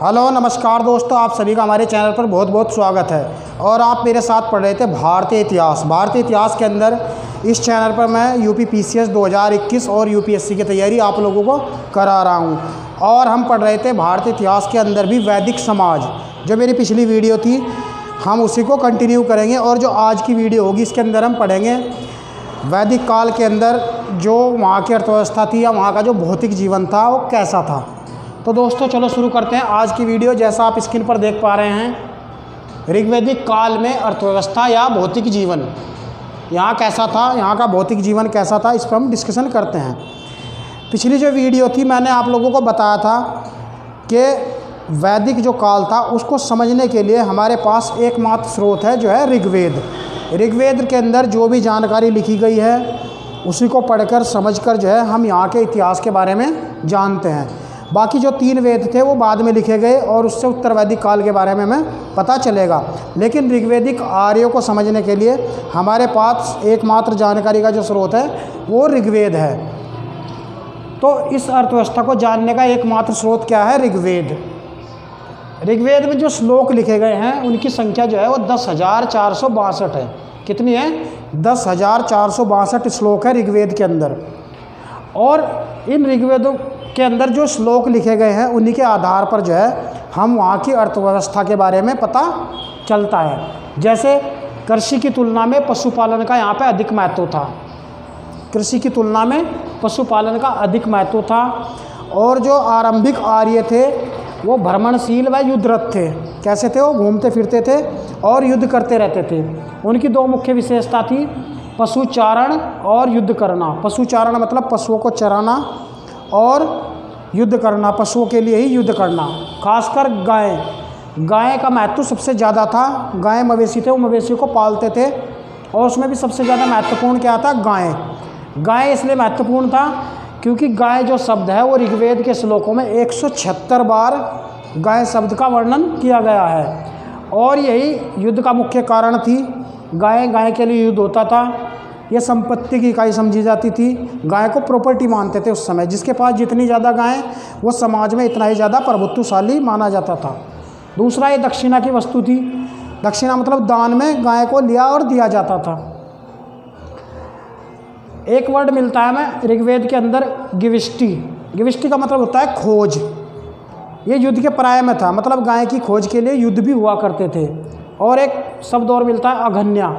Hello नमस्कार दोस्तों, आप सभी का हमारे चैनल पर बहुत बहुत स्वागत है। और आप मेरे साथ पढ़ रहे थे भारतीय इतिहास के अंदर इस चैनल पर मैं यूपी पीसीएस 2021 और यूपीएससी की तैयारी आप लोगों को करा रहा हूं। और हम पढ़ रहे थे भारतीय इतिहास के अंदर भी वैदिक समाज, जो मेरी पिछली वीडियो थी हम उसी को कंटिन्यू करेंगे। और जो आज की वीडियो होगी इसके अंदर हम पढ़ेंगे वैदिक काल के अंदर जो वहाँ की अर्थव्यवस्था थी या वहाँ का जो भौतिक जीवन था वो कैसा था। तो दोस्तों चलो शुरू करते हैं आज की वीडियो। जैसा आप स्क्रीन पर देख पा रहे हैं, ऋग्वैदिक काल में अर्थव्यवस्था या भौतिक जीवन यहाँ कैसा था, यहाँ का भौतिक जीवन कैसा था, इस पर हम डिस्कशन करते हैं। पिछली जो वीडियो थी मैंने आप लोगों को बताया था कि वैदिक जो काल था उसको समझने के लिए हमारे पास एकमात्र स्रोत है जो है ऋग्वेद। ऋग्वेद के अंदर जो भी जानकारी लिखी गई है उसी को पढ़कर समझकर जो है हम यहाँ के इतिहास के बारे में जानते हैं। बाकी जो 3 वेद थे वो बाद में लिखे गए और उससे उत्तर वैदिक काल के बारे में हमें पता चलेगा। लेकिन ऋग्वैदिक आर्यों को समझने के लिए हमारे पास एकमात्र जानकारी का जो स्रोत है वो ऋग्वेद है। तो इस अर्थव्यवस्था को जानने का एकमात्र स्रोत क्या है? ऋग्वेद। ऋग्वेद में जो श्लोक लिखे गए हैं उनकी संख्या जो है वो 10,462 है। कितनी है? 10,462 श्लोक है ऋग्वेद के अंदर। और इन ऋग्वेदों के अंदर जो श्लोक लिखे गए हैं उन्हीं के आधार पर जो है हम वहाँ की अर्थव्यवस्था के बारे में पता चलता है। जैसे कृषि की तुलना में पशुपालन का यहाँ पे अधिक महत्व था। कृषि की तुलना में पशुपालन का अधिक महत्व था। और जो आरंभिक आर्य थे वो भ्रमणशील व युद्धरत थे। कैसे थे? वो घूमते फिरते थे और युद्ध करते रहते थे। उनकी 2 मुख्य विशेषता थी, पशुचारण और युद्ध करना। पशुचारण मतलब पशुओं को चराना और युद्ध करना, पशुओं के लिए ही युद्ध करना। खासकर गाय का महत्व सबसे ज़्यादा था। गाय मवेशी थे, वो मवेशियों को पालते थे और उसमें भी सबसे ज़्यादा महत्वपूर्ण क्या था? गाय इसलिए महत्वपूर्ण था क्योंकि गाय जो शब्द है वो ऋग्वेद के श्लोकों में 176 बार गाय शब्द का वर्णन किया गया है। और यही युद्ध का मुख्य कारण थी। गाय के लिए युद्ध होता था। ये संपत्ति की इकाई समझी जाती थी। गाय को प्रॉपर्टी मानते थे उस समय। जिसके पास जितनी ज़्यादा गाय वो समाज में इतना ही ज़्यादा प्रभुत्वशाली माना जाता था। दूसरा, ये दक्षिणा की वस्तु थी। दक्षिणा मतलब दान में गाय को लिया और दिया जाता था। एक वर्ड मिलता है हमें ऋग्वेद के अंदर, गिविष्टि। गिविष्टि का मतलब होता है खोज। ये युद्ध के पर्याय में था, मतलब गाय की खोज के लिए युद्ध भी हुआ करते थे। और एक शब्द और मिलता है, अघन्या।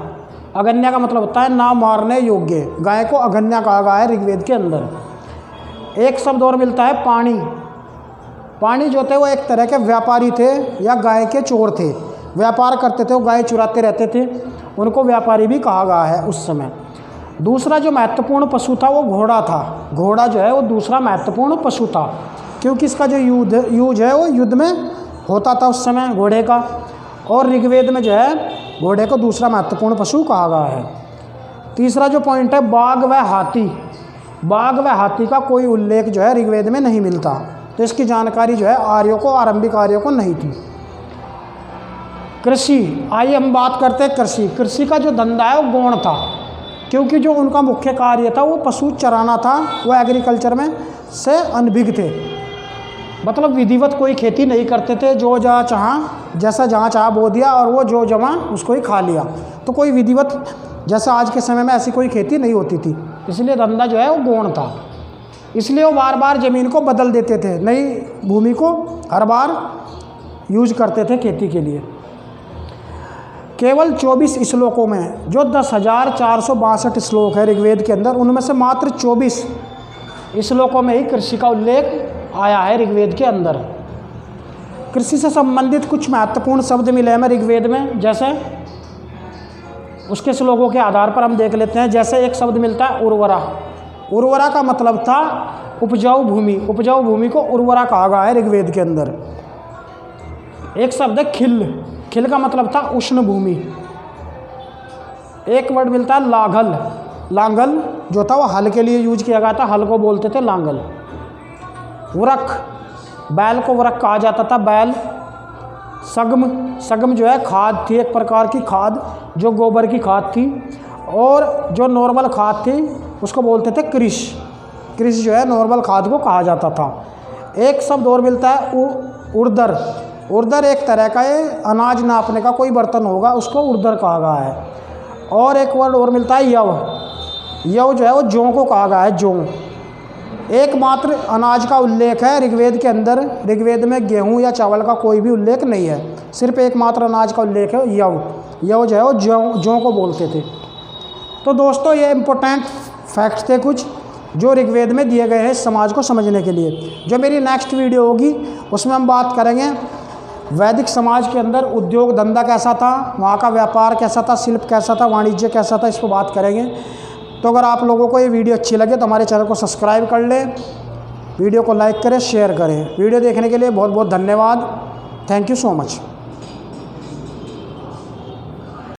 अघन्या का मतलब होता है ना मारने योग्य। गाय को अघन्या कहा गया है ऋग्वेद के अंदर। एक शब्द और मिलता है, पाणी। पाणी जो थे वो एक तरह के व्यापारी थे या गाय के चोर थे। व्यापार करते थे, वो गाय चुराते रहते थे, उनको व्यापारी भी कहा गया है उस समय। दूसरा जो महत्वपूर्ण पशु था वो घोड़ा था। घोड़ा जो है वो दूसरा महत्वपूर्ण पशु था क्योंकि इसका जो यूज है वो युद्ध में होता था उस समय घोड़े का। और ऋग्वेद में जो है घोड़े को दूसरा महत्वपूर्ण पशु कहा गया है। तीसरा जो पॉइंट है, बाघ व हाथी। बाघ व हाथी का कोई उल्लेख जो है ऋग्वेद में नहीं मिलता। तो इसकी जानकारी जो है आरंभिक आर्यों को नहीं थी। कृषि, आइए हम बात करते हैं कृषि। कृषि का जो धंधा है वो गौण था क्योंकि जो उनका मुख्य कार्य था वो पशु चराना था। वो एग्रीकल्चर में से अनभिज्ञ थे, मतलब विधिवत कोई खेती नहीं करते थे। जो जहाँ चाहा बो दिया और वो जो जमा उसको ही खा लिया। तो कोई विधिवत, जैसा आज के समय में ऐसी कोई खेती नहीं होती थी। इसलिए धंधा जो है वो गौण था। इसलिए वो बार बार ज़मीन को बदल देते थे, नई भूमि को हर बार यूज करते थे खेती के लिए। केवल 24 श्लोकों में, जो 10,462 श्लोक है ऋग्वेद के अंदर, उनमें से मात्र 24 श्लोकों में ही कृषि का उल्लेख आया है ऋग्वेद के अंदर। कृषि से संबंधित कुछ महत्वपूर्ण शब्द मिले हमें ऋग्वेद में, जैसे उसके श्लोकों के आधार पर हम देख लेते हैं। जैसे एक शब्द मिलता है, उर्वरा। उर्वरा का मतलब था उपजाऊ भूमि। उपजाऊ भूमि को उर्वरा कहा गया है ऋग्वेद के अंदर। एक शब्द है खिल। खिल का मतलब था उष्ण भूमि। एक वर्ड मिलता है, लांगल। लांगल जो था वो हल के लिए यूज किया गया था, हल को बोलते थे लांगल। वृक, बैल को वृक कहा जाता था, बैल। सगम जो है खाद थी, एक प्रकार की खाद जो गोबर की खाद थी। और जो नॉर्मल खाद थी उसको बोलते थे कृष। कृष जो है नॉर्मल खाद को कहा जाता था। एक शब्द और मिलता है, उर्दर, उर्दर एक तरह का ये अनाज नापने का कोई बर्तन होगा, उसको उर्दर कहा गया है। और एक वर्ड और मिलता है यव। यव जो है वो जौ को कहा गया है, जौ। एकमात्र अनाज का उल्लेख है ऋग्वेद के अंदर। ऋग्वेद में गेहूं या चावल का कोई भी उल्लेख नहीं है, सिर्फ एकमात्र अनाज का उल्लेख है यव। यव जो है वो जौ को बोलते थे। तो दोस्तों ये इम्पोर्टेंट फैक्ट्स थे कुछ जो ऋग्वेद में दिए गए हैं इस समाज को समझने के लिए। जो मेरी नेक्स्ट वीडियो होगी उसमें हम बात करेंगे वैदिक समाज के अंदर उद्योग धंधा कैसा था, वहाँ का व्यापार कैसा था, शिल्प कैसा था, वाणिज्य कैसा था, इस पर बात करेंगे। तो अगर आप लोगों को ये वीडियो अच्छी लगे तो हमारे चैनल को सब्सक्राइब कर लें, वीडियो को लाइक करें, शेयर करें। वीडियो देखने के लिए बहुत बहुत धन्यवाद। Thank you so much.